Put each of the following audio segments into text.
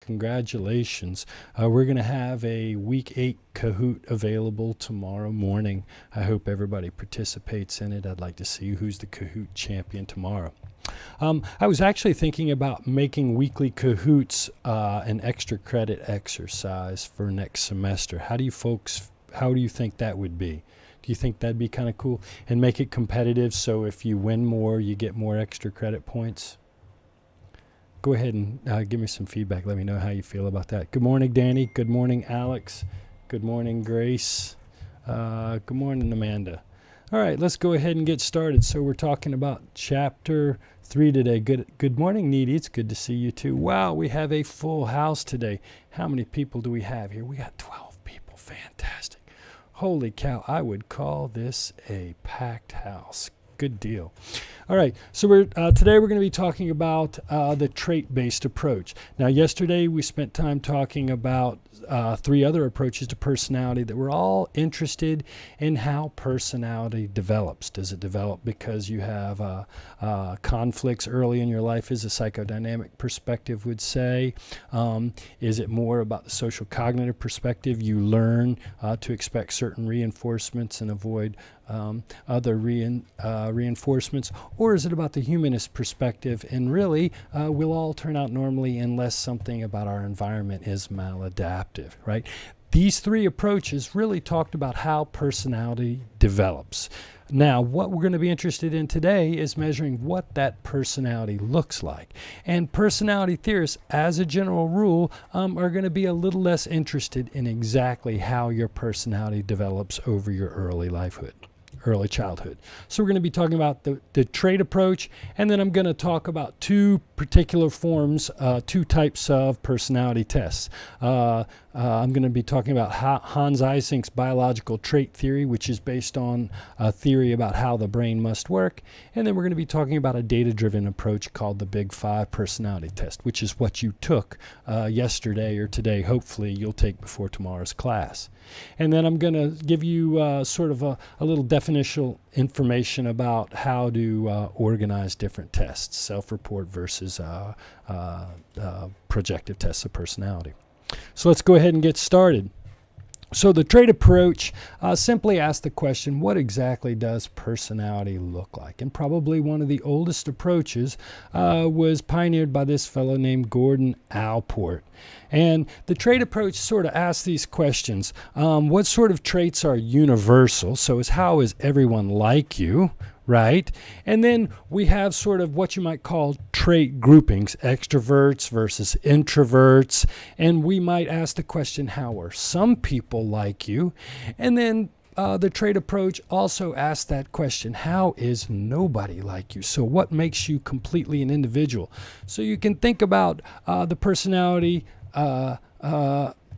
Congratulations. We're going to have a week 8 Kahoot available tomorrow morning. I hope everybody participates in it. I'd like to see who's the Kahoot champion tomorrow. I was actually thinking about making weekly Kahoots an extra credit exercise for next semester. How do you think that would be? Do you think that'd be kind of cool? And make it competitive so if you win more, you get more extra credit points? Go ahead and give me some feedback. Let me know how you feel about that. Good morning, Danny. Good morning, Alex. Good morning, Grace. Good morning, Amanda. All right, let's go ahead and get started. So we're talking about chapter 3 today. Good morning, Needy. It's good to see you too. Wow, we have a full house today. How many people do we have here? We got 12 people. Fantastic. Holy cow, I would call this a packed house. Good deal. All right, so today we're going to be talking about the trait-based approach. Now, yesterday we spent time talking about 3 other approaches to personality that we're all interested in how personality develops. Does it develop because you have conflicts early in your life, as a psychodynamic perspective would say? Is it more about the social cognitive perspective? You learn to expect certain reinforcements and avoid other reinforcements, or is it about the humanist perspective? And really, we'll all turn out normally unless something about our environment is maladaptive, right? These 3 approaches really talked about how personality develops. Now, what we're going to be interested in today is measuring what that personality looks like. And personality theorists, as a general rule, are going to be a little less interested in exactly how your personality develops over your early childhood. So we're going to be talking about the trait approach, and then I'm going to talk about 2 particular forms, 2 types of personality tests. I'm going to be talking about Hans Eysenk's biological trait theory, which is based on a theory about how the brain must work. And then we're going to be talking about a data-driven approach called the Big 5 personality test, which is what you took yesterday or today. Hopefully you'll take before tomorrow's class. And then I'm going to give you sort of a little definitional information about how to organize different tests, self-report versus projective tests of personality. So let's go ahead and get started. So the trait approach simply asks the question, what exactly does personality look like? And probably one of the oldest approaches was pioneered by this fellow named Gordon Allport. And the trait approach sort of asks these questions. What sort of traits are universal? So how is everyone like you? Right? And then we have sort of what you might call trait groupings, extroverts versus introverts. And we might ask the question, how are some people like you? And then the trait approach also asks that question, how is nobody like you? So what makes you completely an individual? So you can think about the personality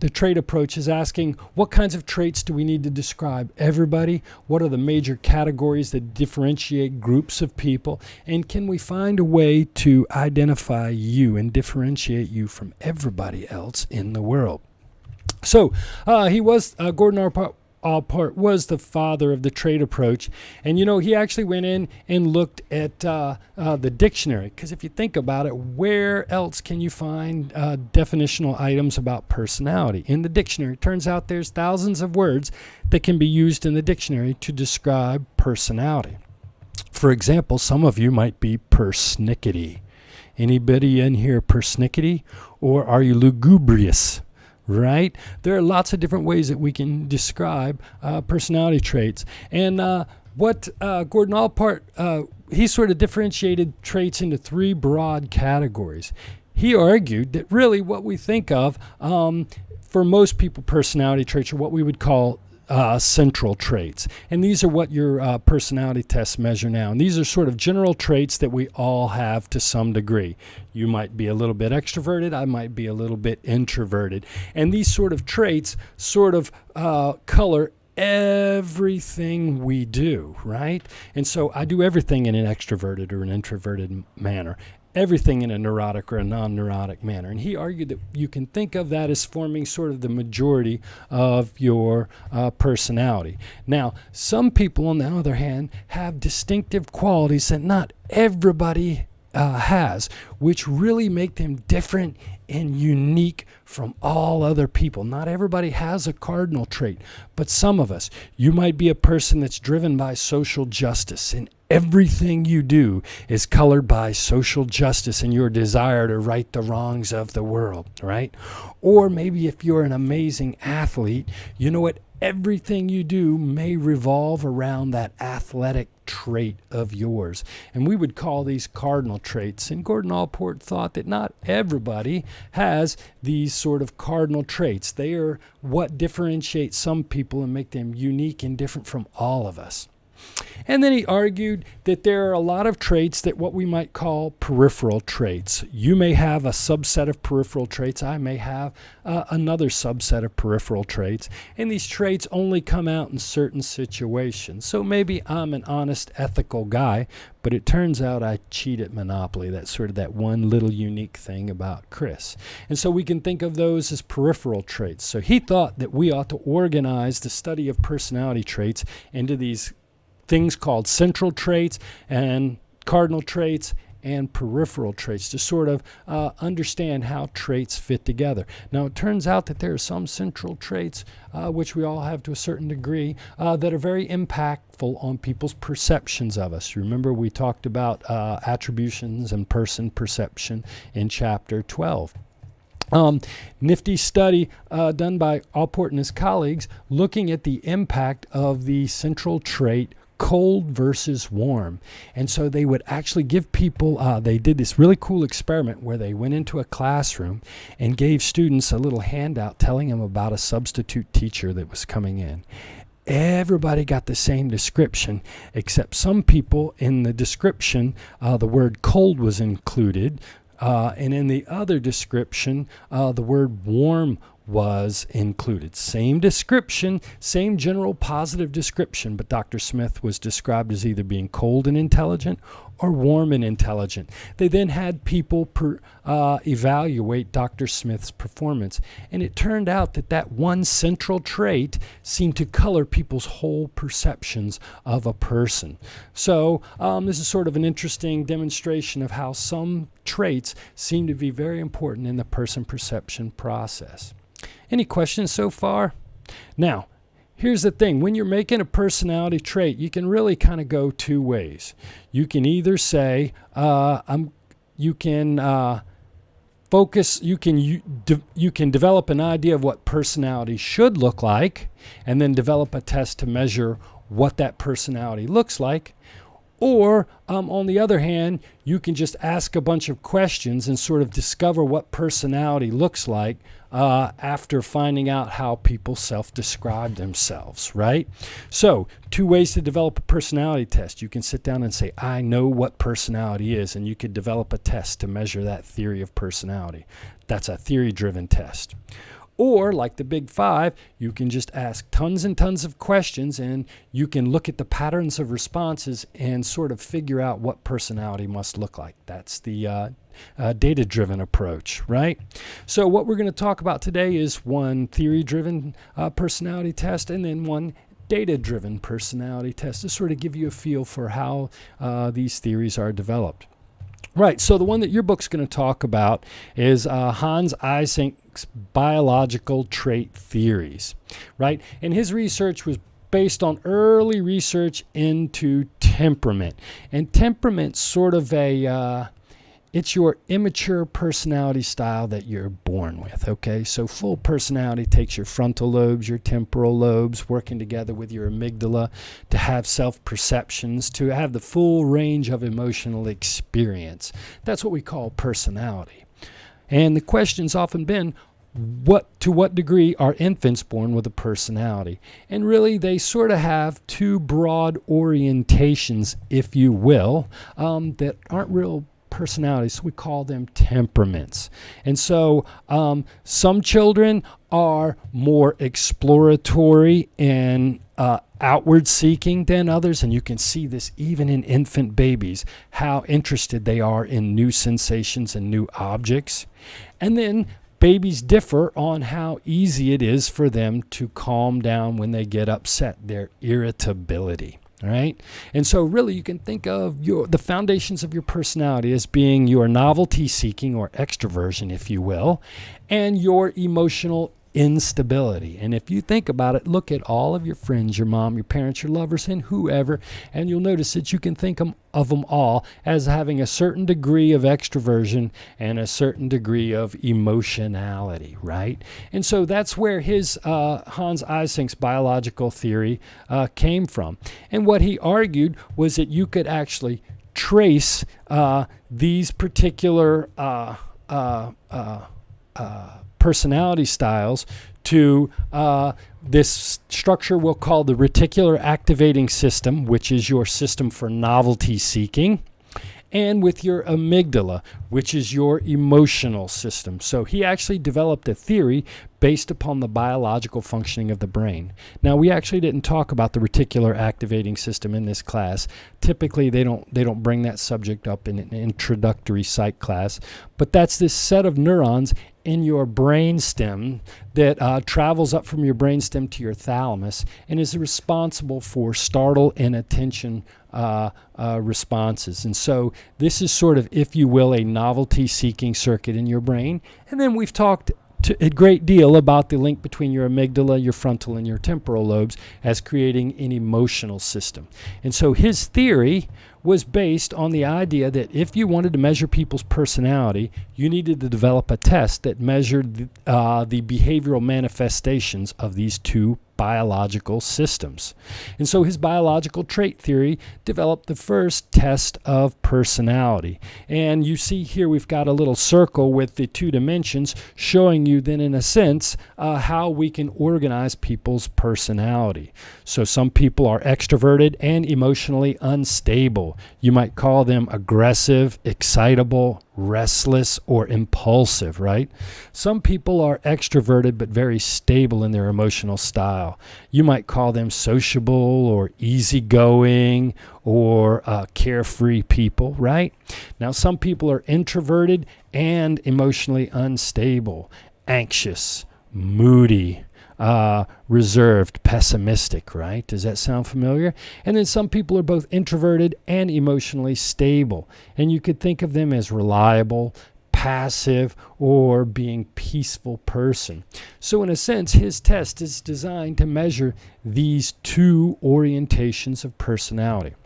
the trait approach is asking, what kinds of traits do we need to describe everybody? What are the major categories that differentiate groups of people? And can we find a way to identify you and differentiate you from everybody else in the world? So Gordon Allport was the father of the trait approach. And, he actually went in and looked at the dictionary. Because if you think about it, where else can you find definitional items about personality? In the dictionary. It turns out there's thousands of words that can be used in the dictionary to describe personality. For example, some of you might be persnickety. Anybody in here persnickety? Or are you lugubrious? Right? There are lots of different ways that we can describe personality traits. And what Gordon Allport, he sort of differentiated traits into 3 broad categories. He argued that really what we think of, for most people, personality traits are what we would call central traits. And these are what your personality tests measure now. And these are sort of general traits that we all have to some degree. You might be a little bit extroverted. I might be a little bit introverted. And these sort of traits sort of color everything we do, right? And so I do everything in an extroverted or an introverted manner. Everything in a neurotic or a non-neurotic manner. And he argued that you can think of that as forming sort of the majority of your personality. Now, some people, on the other hand, have distinctive qualities that not everybody has, which really make them different and unique from all other people. Not everybody has a cardinal trait, but some of us. You might be a person that's driven by social justice, and everything you do is colored by social justice and your desire to right the wrongs of the world, right? Or maybe if you're an amazing athlete, you know what? Everything you do may revolve around that athletic trait of yours. And we would call these cardinal traits. And Gordon Allport thought that not everybody has these sort of cardinal traits. They are what differentiate some people and make them unique and different from all of us. And then he argued that there are a lot of traits that what we might call peripheral traits. You may have a subset of peripheral traits. I may have another subset of peripheral traits. And these traits only come out in certain situations. So maybe I'm an honest, ethical guy, but it turns out I cheat at Monopoly. That's sort of that one little unique thing about Chris. And so we can think of those as peripheral traits. So he thought that we ought to organize the study of personality traits into these things called central traits and cardinal traits and peripheral traits to sort of understand how traits fit together. Now, it turns out that there are some central traits, which we all have to a certain degree, that are very impactful on people's perceptions of us. Remember, we talked about attributions and person perception in Chapter 12. Nifty study done by Allport and his colleagues looking at the impact of the central trait cold versus warm. And so they would actually give people, they did this really cool experiment where they went into a classroom and gave students a little handout telling them about a substitute teacher that was coming in. Everybody got the same description, except some people in the description, the word cold was included, and in the other description, the word warm was included. Same description, same general positive description, but Dr. Smith was described as either being cold and intelligent or warm and intelligent. They then had people evaluate Dr. Smith's performance, and it turned out that that one central trait seemed to color people's whole perceptions of a person. So this is sort of an interesting demonstration of how some traits seem to be very important in the person perception process. Any questions so far? Now, here's the thing. When you're making a personality trait, you can really kind of go two ways. You can either say, you can focus, you can develop an idea of what personality should look like, and then develop a test to measure what that personality looks like. Or, on the other hand, you can just ask a bunch of questions and sort of discover what personality looks like after finding out how people self-describe themselves, right? So, two ways to develop a personality test. You can sit down and say, I know what personality is, and you could develop a test to measure that theory of personality. That's a theory-driven test. Or, like the Big Five, you can just ask tons and tons of questions, and you can look at the patterns of responses and sort of figure out what personality must look like. That's the data-driven approach, right? So what we're going to talk about today is one theory-driven personality test and then one data-driven personality test to sort of give you a feel for how these theories are developed. Right, so the one that your book's going to talk about is Hans Eysenk's biological trait theories, right? And his research was based on early research into temperament. And temperament's sort of it's your immature personality style that you're born with, okay? So full personality takes your frontal lobes, your temporal lobes, working together with your amygdala to have self-perceptions, to have the full range of emotional experience. That's what we call personality. And the question's often been, to what degree are infants born with a personality? And really, they sort of have two broad orientations, if you will, that aren't real personalities, so we call them temperaments. And so some children are more exploratory and outward seeking than others, and you can see this even in infant babies, how interested they are in new sensations and new objects. And then babies differ on how easy it is for them to calm down when they get upset, their irritability. All right. And so really you can think of the foundations of your personality as being your novelty seeking or extroversion, if you will, and your emotional instability. And if you think about it, look at all of your friends, your mom, your parents, your lovers, and whoever, and you'll notice that you can think of them all as having a certain degree of extroversion and a certain degree of emotionality, right? And so that's where his Hans Eysenk's biological theory came from. And what he argued was that you could actually trace these particular personality styles to this structure we'll call the reticular activating system, which is your system for novelty seeking, and with your amygdala, which is your emotional system. So he actually developed a theory based upon the biological functioning of the brain. Now, we actually didn't talk about the reticular activating system in this class. Typically, they don't bring that subject up in an introductory psych class, but that's this set of neurons in your brainstem that travels up from your brainstem to your thalamus and is responsible for startle and attention responses. And so this is sort of, if you will, a novelty-seeking circuit in your brain. And then we've talked a great deal about the link between your amygdala, your frontal, and your temporal lobes as creating an emotional system. And so his theory was based on the idea that if you wanted to measure people's personality, you needed to develop a test that measured the behavioral manifestations of these two biological systems. And so his biological trait theory developed the first test of personality. And you see here we've got a little circle with the 2 dimensions showing you then in a sense how we can organize people's personality. So some people are extroverted and emotionally unstable. You might call them aggressive, excitable, restless, or impulsive, right? Some people are extroverted but very stable in their emotional style. You might call them sociable or easygoing or carefree people, right? Now, some people are introverted and emotionally unstable, anxious, moody, reserved, pessimistic, right? Does that sound familiar? And then some people are both introverted and emotionally stable. And you could think of them as reliable, passive, or being peaceful person. So in a sense, his test is designed to measure these 2 orientations of personality.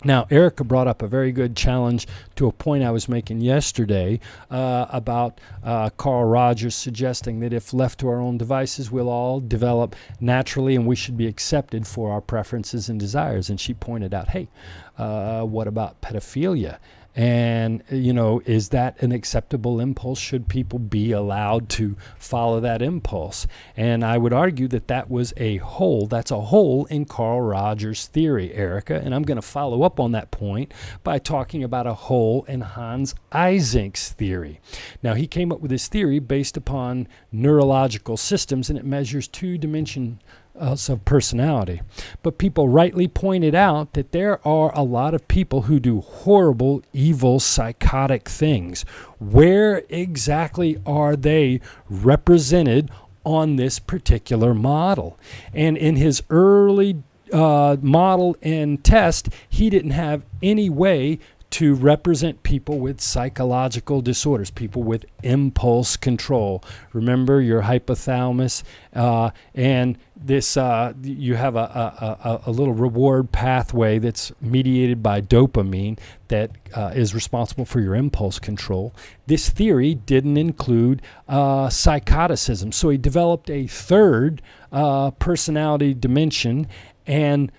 Now, Erica brought up a very good challenge to a point I was making yesterday about Carl Rogers suggesting that if left to our own devices, we'll all develop naturally and we should be accepted for our preferences and desires. And she pointed out, hey, what about pedophilia? And, you know, is that an acceptable impulse? Should people be allowed to follow that impulse? And I would argue that that was a hole. That's a hole in Carl Rogers' theory, Erica. And I'm going to follow up on that point by talking about a hole in Hans Eysenk's theory. Now, he came up with this theory based upon neurological systems, and it measures 2 dimensions of personality. But people rightly pointed out that there are a lot of people who do horrible, evil, psychotic things. Where exactly are they represented on this particular model? And in his early model and test, he didn't have any way to represent people with psychological disorders, people with impulse control. Remember your hypothalamus, and this you have a little reward pathway that's mediated by dopamine that is responsible for your impulse control. This theory didn't include psychoticism, so he developed a third personality dimension and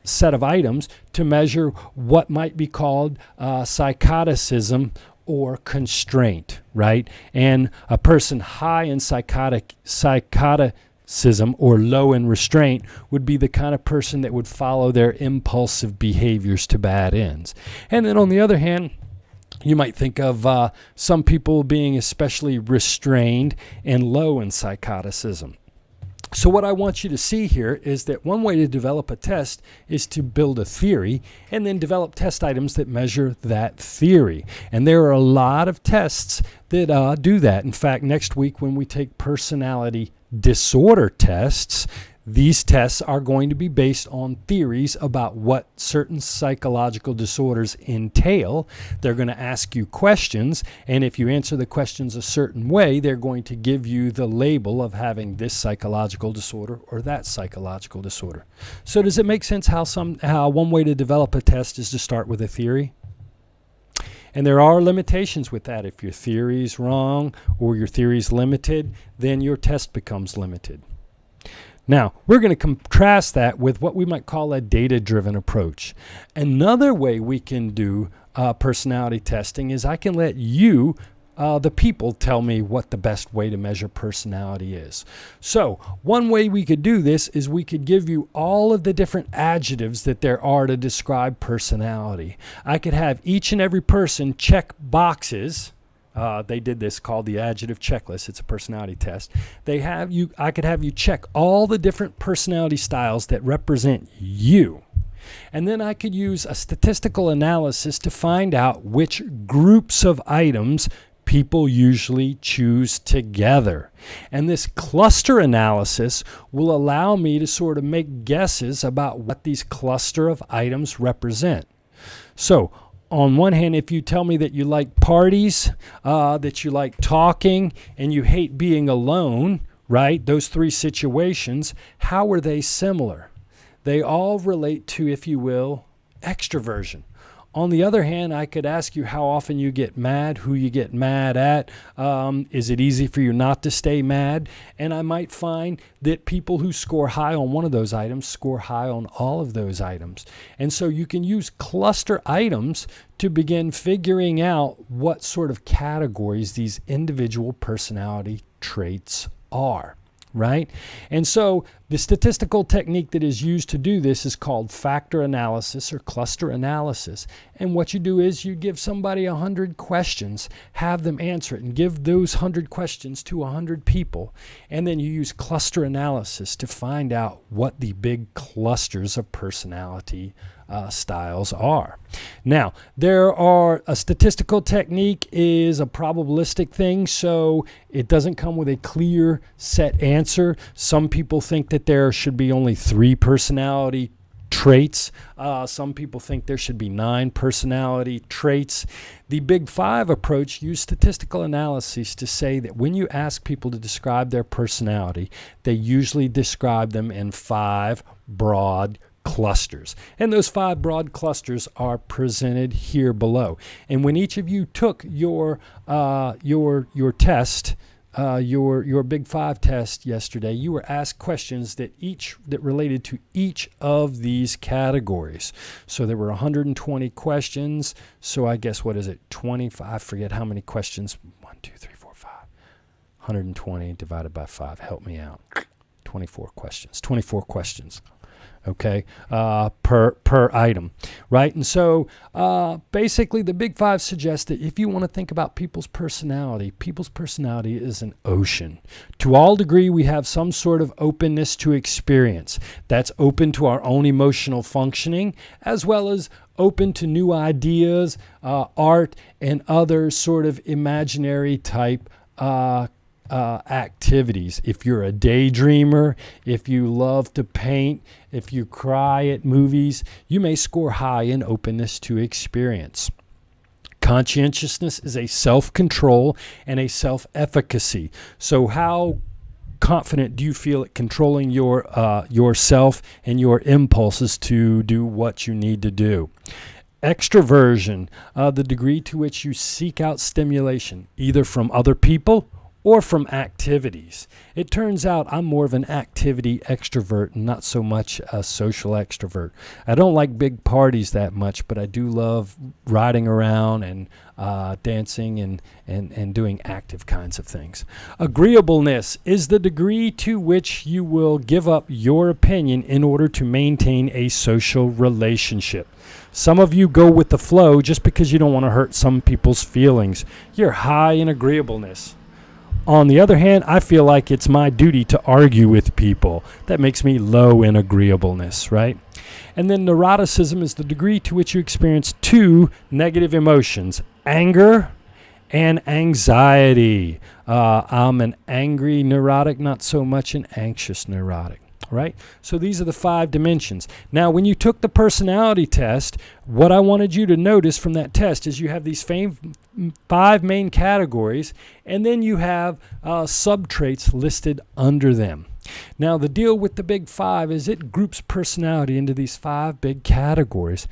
set of items to measure what might be called psychoticism or constraint, right? And a person high in psychoticism or low in restraint would be the kind of person that would follow their impulsive behaviors to bad ends. And then on the other hand, you might think of some people being especially restrained and low in psychoticism. So what I want you to see here is that one way to develop a test is to build a theory and then develop test items that measure that theory. And there are a lot of tests that do that. In fact, next week when we take personality disorder tests, These tests are going to be based on theories about what certain psychological disorders entail. They're going to ask you questions, and if you answer the questions a certain way, they're going to give you the label of having this psychological disorder or that psychological disorder. So does it make sense how one way to develop a test is to start with a theory? And there are limitations with that. If your theory's wrong or your theory's limited, then your test becomes limited. Now, we're going to contrast that with what we might call a data-driven approach. Another way we can do personality testing is I can let you, the people, tell me what the best way to measure personality is. So one way we could do this is we could give you all of the different adjectives that there are to describe personality. I could have each and every person check boxes. They did this called the adjective checklist. It's a personality test. I could have you check all the different personality styles that represent you. And then I could use a statistical analysis to find out which groups of items people usually choose together. And this cluster analysis will allow me to sort of make guesses about what these cluster of items represent. So, on one hand, if you tell me that you like parties, that you like talking, and you hate being alone, right? Those three situations, how are they similar? They all relate to, if you will, extroversion. On the other hand, I could ask you how often you get mad, who you get mad at. Is it easy for you not to stay mad? And I might find that people who score high on one of those items score high on all of those items. And so you can use cluster items to begin figuring out what sort of categories these individual personality traits are. Right? And so the statistical technique that is used to do this is called factor analysis or cluster analysis. And what you do is you give somebody 100 questions, have them answer it, and give those 100 questions to 100 people. And then you use cluster analysis to find out what the big clusters of personality styles are. Now, a statistical technique is a probabilistic thing, so it doesn't come with a clear set answer. Some people think that there should be only 3 personality traits. Some people think there should be 9 personality traits. The Big 5 approach used statistical analysis to say that when you ask people to describe their personality, they usually describe them in 5 broad clusters. And those 5 broad clusters are presented here below. And when each of you took your test, your Big 5 test yesterday, you were asked questions that related to each of these categories. So there were 120 questions. So I guess, what is it? 25, I forget how many questions. 1, 2, 3, 4, 5. 120 divided by 5. Help me out. 24 questions. 24 questions. Okay, per item, right? And so basically the Big 5 suggests that if you want to think about people's personality is an ocean. To all degree, we have some sort of openness to experience that's open to our own emotional functioning, as well as open to new ideas, art, and other sort of imaginary type activities. If you're a daydreamer, if you love to paint, if you cry at movies, you may score high in openness to experience. Conscientiousness is a self-control and a self-efficacy. So how confident do you feel at controlling yourself and your impulses to do what you need to do? Extroversion, the degree to which you seek out stimulation, either from other people or from activities. It turns out I'm more of an activity extrovert and not so much a social extrovert. I don't like big parties that much, but I do love riding around and dancing and doing active kinds of things. Agreeableness is the degree to which you will give up your opinion in order to maintain a social relationship. Some of you go with the flow just because you don't want to hurt some people's feelings. You're high in agreeableness. On the other hand, I feel like it's my duty to argue with people. That makes me low in agreeableness, right? And then neuroticism is the degree to which you experience 2 negative emotions, anger and anxiety. I'm an angry neurotic, not so much an anxious neurotic. Right? So these are the 5 dimensions. Now, when you took the personality test, what I wanted you to notice from that test is you have these 5 main categories, and then you have sub-traits listed under them. Now, the deal with the big 5 is it groups personality into these 5 big categories.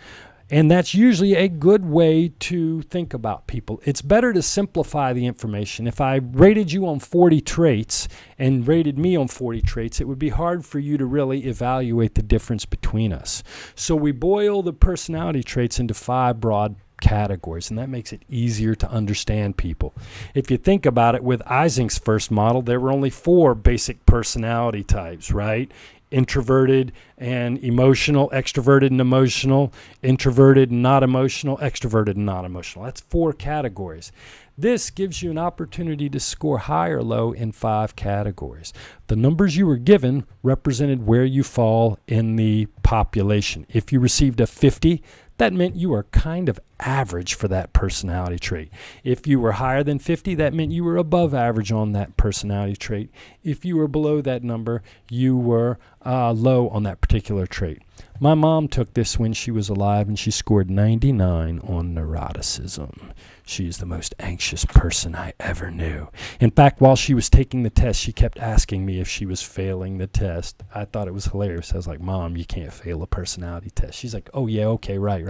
And that's usually a good way to think about people. It's better to simplify the information. If I rated you on 40 traits and rated me on 40 traits, it would be hard for you to really evaluate the difference between us. So we boil the personality traits into 5 broad categories, and that makes it easier to understand people. If you think about it, with Ising's first model, there were only 4 basic personality types, right? Introverted and emotional, extroverted and emotional, introverted and not emotional, extroverted and not emotional. That's 4 categories. This gives you an opportunity to score high or low in 5 categories. The numbers you were given represented where you fall in the population. If you received a 50, that meant you were kind of average for that personality trait. If you were higher than 50, that meant you were above average on that personality trait. If you were below that number, you were low on that particular trait. My mom took this when she was alive, and she scored 99 on neuroticism. She's the most anxious person I ever knew. In fact, while she was taking the test, she kept asking me if she was failing the test. I thought it was hilarious. I was like, Mom, you can't fail a personality test. She's like, oh, yeah, okay, right.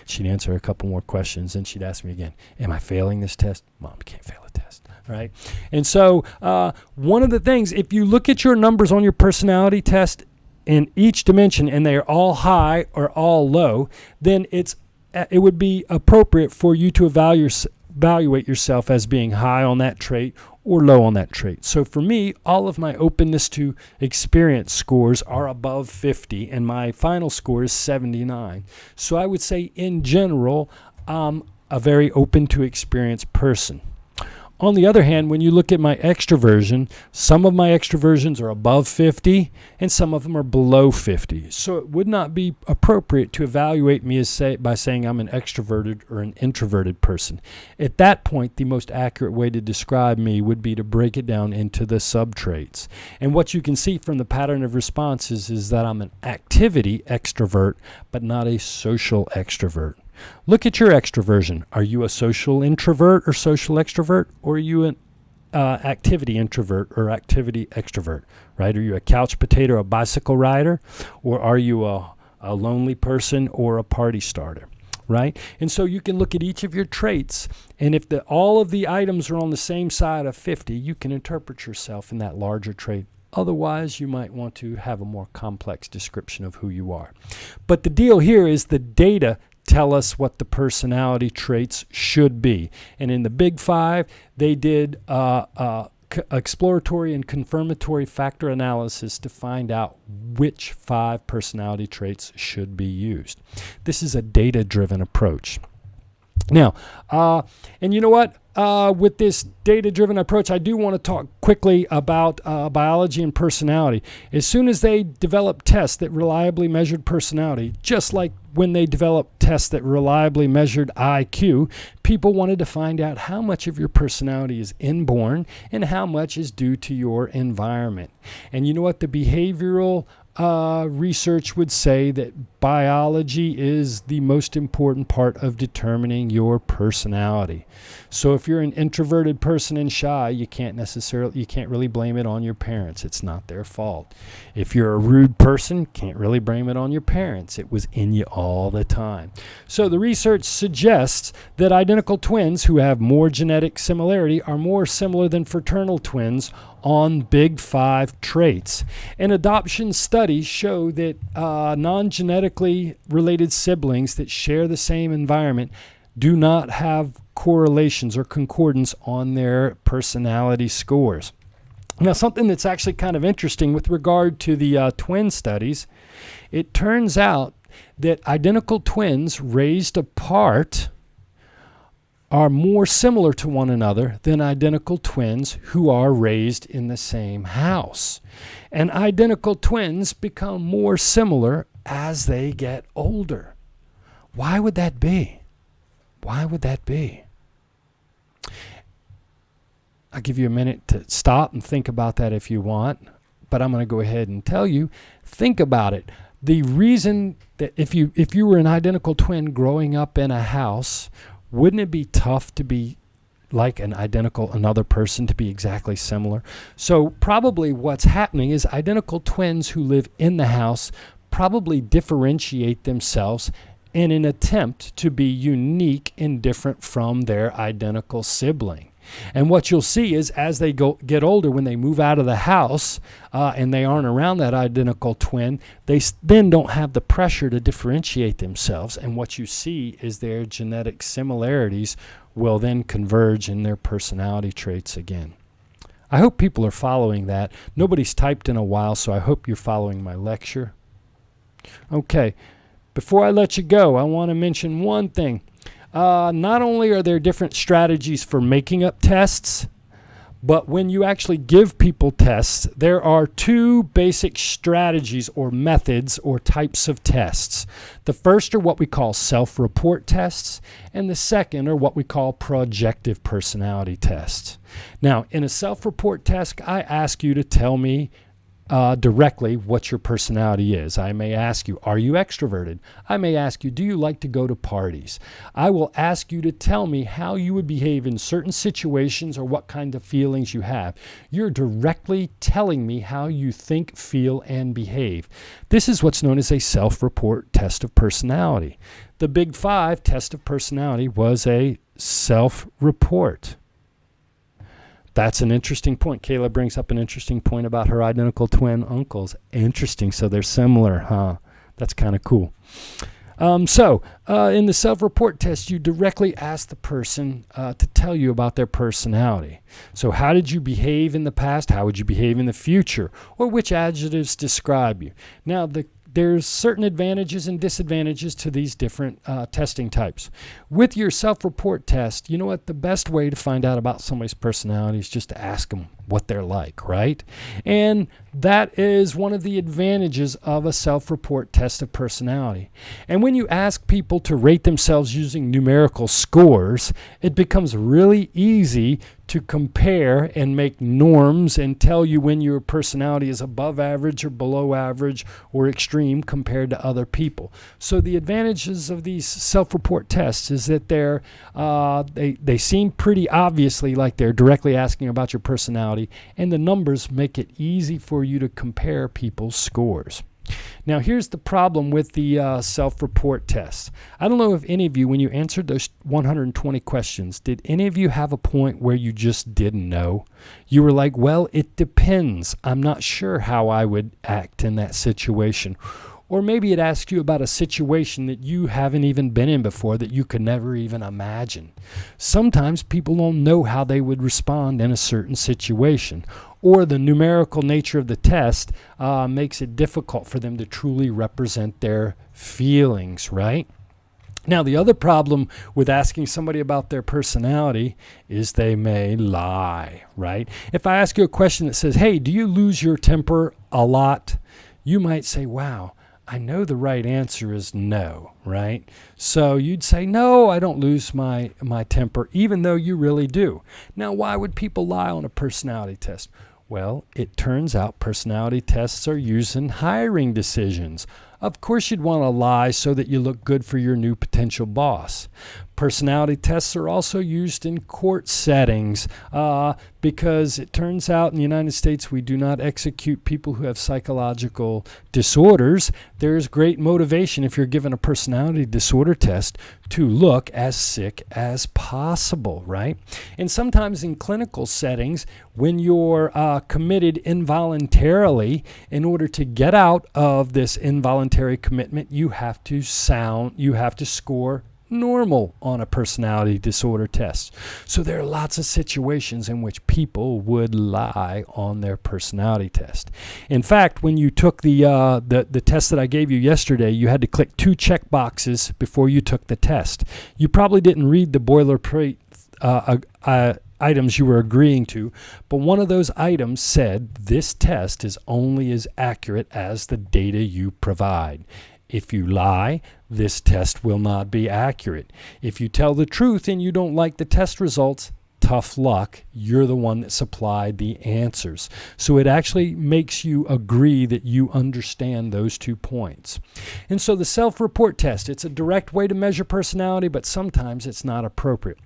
She'd answer a couple more questions, and she'd ask me again, am I failing this test? Mom, you can't fail a test. Right? And so one of the things, if you look at your numbers on your personality test in each dimension and they are all high or all low, then it would be appropriate for you to evaluate yourself as being high on that trait or low on that trait. So for me, all of my openness to experience scores are above 50, and my final score is 79. So I would say, in general, I'm a very open to experience person. On the other hand, when you look at my extroversion, some of my extroversions are above 50 and some of them are below 50. So it would not be appropriate to evaluate me by saying I'm an extroverted or an introverted person. At that point, the most accurate way to describe me would be to break it down into the sub-traits. And what you can see from the pattern of responses is that I'm an activity extrovert, but not a social extrovert. Look at your extroversion. Are you a social introvert or social extrovert, or are you an activity introvert or activity extrovert, right? Are you a couch potato, a bicycle rider, or are you a lonely person or a party starter, right? And so you can look at each of your traits, and if all of the items are on the same side of 50, you can interpret yourself in that larger trait. Otherwise, you might want to have a more complex description of who you are. But the deal here is the data tell us what the personality traits should be. And in the Big 5, they did exploratory and confirmatory factor analysis to find out which 5 personality traits should be used. This is a data-driven approach. Now, and you know what? With this data-driven approach, I do want to talk quickly about biology and personality. As soon as they developed tests that reliably measured personality, just like when they developed tests that reliably measured IQ, people wanted to find out how much of your personality is inborn and how much is due to your environment. And you know what? The behavioral research would say that biology is the most important part of determining your personality. So if you're an introverted person and shy, you can't really blame it on your parents. It's not their fault. If you're a rude person, can't really blame it on your parents. It was in you all the time. So the research suggests that identical twins who have more genetic similarity are more similar than fraternal twins on Big 5 traits. And adoption studies show that non-genetically related siblings that share the same environment do not have correlations or concordance on their personality scores. Now, something that's actually kind of interesting with regard to the twin studies, it turns out that identical twins raised apart are more similar to one another than identical twins who are raised in the same house. And identical twins become more similar as they get older. Why would that be? Why would that be? I'll give you a minute to stop and think about that if you want. but I'm going to go ahead and tell you, think about it. The reason that if you were an identical twin growing up in a house, wouldn't it be tough to be like another person, to be exactly similar? So probably what's happening is identical twins who live in the house probably differentiate themselves in an attempt to be unique and different from their identical sibling. And what you'll see is as they get older, when they move out of the house and they aren't around that identical twin, they then don't have the pressure to differentiate themselves. And what you see is their genetic similarities will then converge in their personality traits again. I hope people are following that. Nobody's typed in a while, so I hope you're following my lecture. Okay, before I let you go, I want to mention one thing. Not only are there different strategies for making up tests, but when you actually give people tests, there are two basic strategies or methods or types of tests. The first are what we call self-report tests, and the second are what we call projective personality tests. Now, in a self-report test, I ask you to tell me directly what your personality is. I may ask you, are you extroverted? I may ask you, do you like to go to parties? I will ask you to tell me how you would behave in certain situations or what kind of feelings you have. You're directly telling me how you think, feel, and behave. This is what's known as a self-report test of personality. The Big Five test of personality was a self-report. That's an interesting point. Kayla brings up an interesting point about her identical twin uncles. Interesting. So they're similar, huh? That's kind of cool. In the self-report test, you directly ask the person to tell you about their personality. So how did you behave in the past? How would you behave in the future? Or which adjectives describe you? Now, there's certain advantages and disadvantages to these different testing types. With your self-report test, you know what? The best way to find out about somebody's personality is just to ask them what they're like, right? And that is one of the advantages of a self-report test of personality. And when you ask people to rate themselves using numerical scores, it becomes really easy to compare and make norms and tell you when your personality is above average or below average or extreme compared to other people. So the advantages of these self-report tests is that they seem pretty obviously like they're directly asking about your personality, and the numbers make it easy for you to compare people's scores. Now, here's the problem with the self-report test. I don't know if any of you, when you answered those 120 questions, did any of you have a point where you just didn't know? You were like, well, it depends. I'm not sure how I would act in that situation. Or maybe it asks you about a situation that you haven't even been in before that you could never even imagine. Sometimes people don't know how they would respond in a certain situation. Or the numerical nature of the test makes it difficult for them to truly represent their feelings, right? Now, the other problem with asking somebody about their personality is they may lie, right? If I ask you a question that says, hey, do you lose your temper a lot? You might say, wow, I know the right answer is no, right? So you'd say, no, I don't lose my temper, even though you really do. Now, why would people lie on a personality test? Well, it turns out personality tests are used in hiring decisions. Of course you'd want to lie so that you look good for your new potential boss. Personality tests are also used in court settings because it turns out in the United States we do not execute people who have psychological disorders. There's great motivation if you're given a personality disorder test to look as sick as possible, right? And sometimes in clinical settings, when you're committed involuntarily, in order to get out of this involuntary commitment, you have to score normal on a personality disorder test. So there are lots of situations in which people would lie on their personality test. In fact, when you took the test that I gave you yesterday, you had to click 2 check boxes before you took the test. You probably didn't read the boilerplate items you were agreeing to, but one of those items said this test is only as accurate as the data you provide. If you lie, this test will not be accurate. If you tell the truth and you don't like the test results, tough luck. You're the one that supplied the answers. So it actually makes you agree that you understand those 2 points. And so the self-report test, it's a direct way to measure personality, but sometimes it's not appropriate.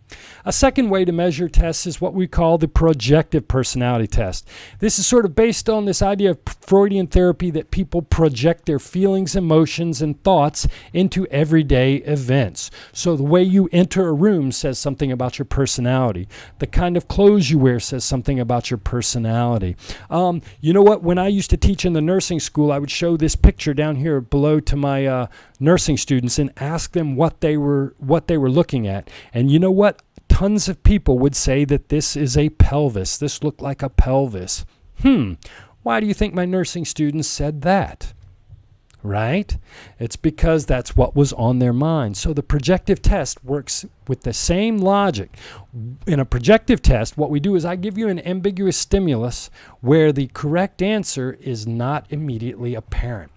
A second way to measure tests is what we call the projective personality test. This is sort of based on this idea of Freudian therapy that people project their feelings, emotions, and thoughts into everyday events. So the way you enter a room says something about your personality. The kind of clothes you wear says something about your personality. You know what? When I used to teach in the nursing school, I would show this picture down here below to my nursing students and ask them what they were looking at. And you know what? Tons of people would say that this is a pelvis. This looked like a pelvis. Why do you think my nursing students said that? Right? It's because that's what was on their mind. So the projective test works with the same logic. In a projective test, what we do is I give you an ambiguous stimulus where the correct answer is not immediately apparent.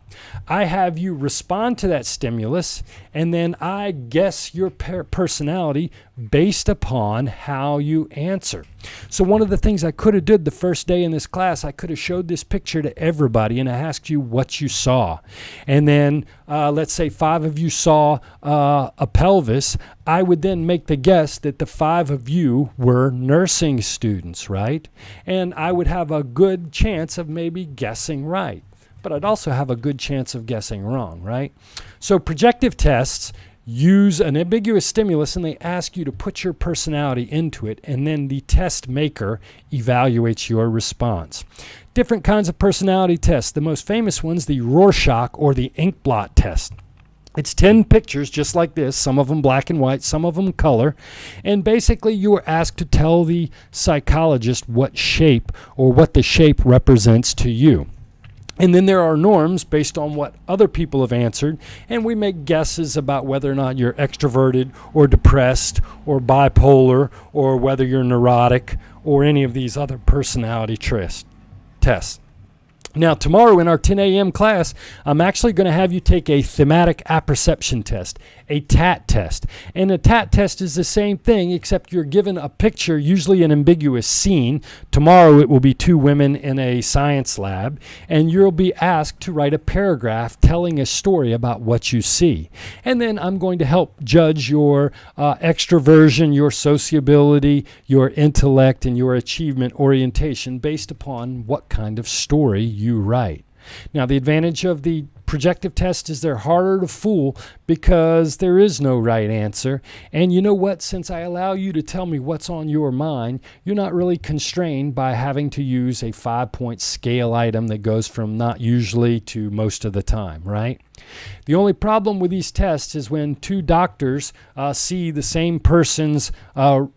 I have you respond to that stimulus, and then I guess your personality based upon how you answer. So one of the things I could have did the first day in this class, I could have showed this picture to everybody and I asked you what you saw. And then let's say 5 of you saw a pelvis. I would then make the guess that the 5 of you were nursing students, right? And I would have a good chance of maybe guessing right. But I'd also have a good chance of guessing wrong, right? So projective tests use an ambiguous stimulus and they ask you to put your personality into it, and then the test maker evaluates your response. Different kinds of personality tests. The most famous one's the Rorschach or the ink blot test. It's 10 pictures just like this, some of them black and white, some of them color. And basically you are asked to tell the psychologist what shape or what the shape represents to you. And then there are norms based on what other people have answered, and we make guesses about whether or not you're extroverted or depressed or bipolar or whether you're neurotic or any of these other personality tests. Now, tomorrow in our 10 a.m. class, I'm actually going to have you take a thematic apperception test, a TAT test. And a TAT test is the same thing, except you're given a picture, usually an ambiguous scene. Tomorrow it will be 2 women in a science lab, and you'll be asked to write a paragraph telling a story about what you see. And then I'm going to help judge your extroversion, your sociability, your intellect, and your achievement orientation based upon what kind of story you write. Now, the advantage of the projective test is they're harder to fool because there is no right answer. And you know what? Since I allow you to tell me what's on your mind, you're not really constrained by having to use a 5-point scale item that goes from not usually to most of the time, right? The only problem with these tests is when 2 doctors see the same person's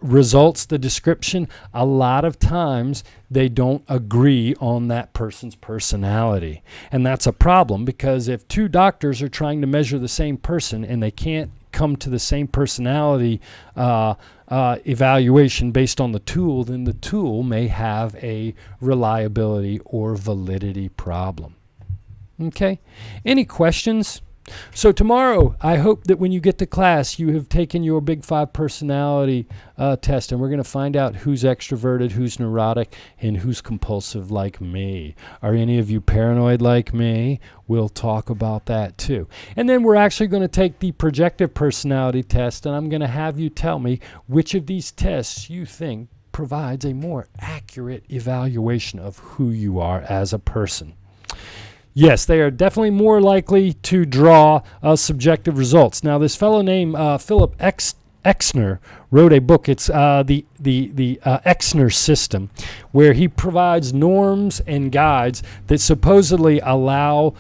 results, the description, a lot of times they don't agree on that person's personality. And that's a problem because if 2 doctors are trying to measure the same person and they can't come to the same personality evaluation based on the tool, then the tool may have a reliability or validity problem. Okay, any questions? So tomorrow, I hope that when you get to class, you have taken your Big 5 personality test, and we're going to find out who's extroverted, who's neurotic, and who's compulsive like me. Are any of you paranoid like me? We'll talk about that too. And then we're actually going to take the projective personality test, and I'm going to have you tell me which of these tests you think provides a more accurate evaluation of who you are as a person. Yes, they are definitely more likely to draw subjective results. Now, this fellow named Philip Exner wrote a book. It's the Exner system, where he provides norms and guides that supposedly allow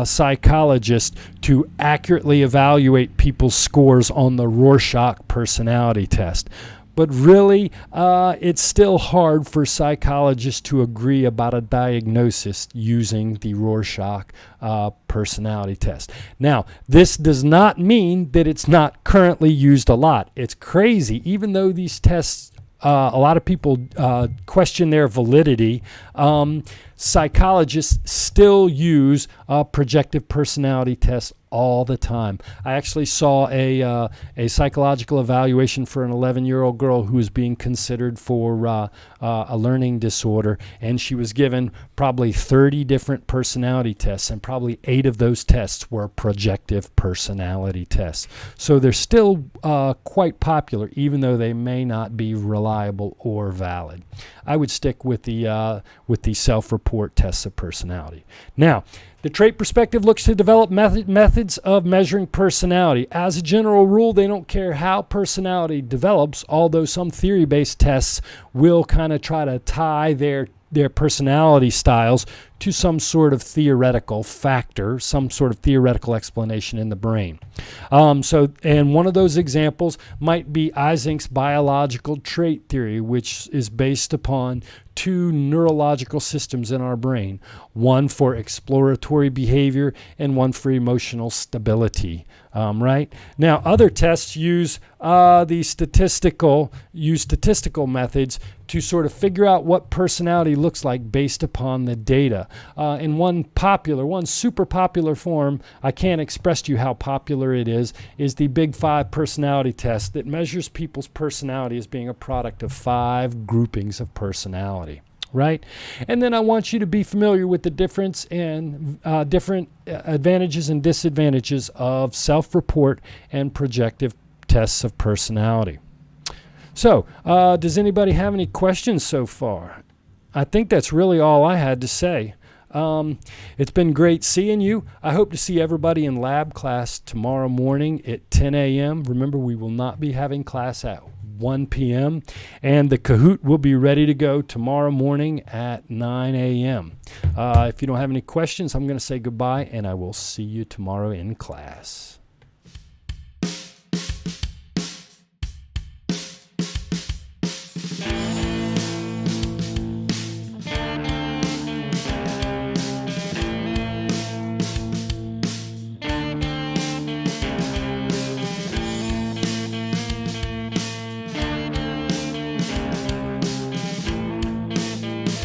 psychologists to accurately evaluate people's scores on the Rorschach personality test. But really, it's still hard for psychologists to agree about a diagnosis using the Rorschach personality test. Now, this does not mean that it's not currently used a lot. It's crazy. Even though these tests, a lot of people question their validity, psychologists still use projective personality tests all the time. I actually saw a psychological evaluation for an 11-year-old girl who was being considered for a learning disorder, and she was given probably 30 different personality tests, and probably 8 of those tests were projective personality tests. So they're still quite popular, even though they may not be reliable or valid. I would stick with the self-report tests of personality. Now, the trait perspective looks to develop methods of measuring personality. As a general rule, they don't care how personality develops, although some theory-based tests will kind of try to tie their personality styles to some sort of theoretical factor, some sort of theoretical explanation in the brain. And one of those examples might be Eysenck's biological trait theory, which is based upon 2 neurological systems in our brain, one for exploratory behavior and one for emotional stability. Right? Now, other tests use statistical methods to sort of figure out what personality looks like based upon the data. In one super popular form, I can't express to you how popular it is the Big 5 personality test that measures people's personality as being a product of 5 groupings of personality. Right? And then I want you to be familiar with the difference in different advantages and disadvantages of self-report and projective tests of personality. So, does anybody have any questions so far? I think that's really all I had to say. It's been great seeing you. I hope to see everybody in lab class tomorrow morning at 10 a.m. Remember, we will not be having class at 1 p.m. and the Kahoot will be ready to go tomorrow morning at 9 a.m. If you don't have any questions, I'm going to say goodbye, and I will see you tomorrow in class.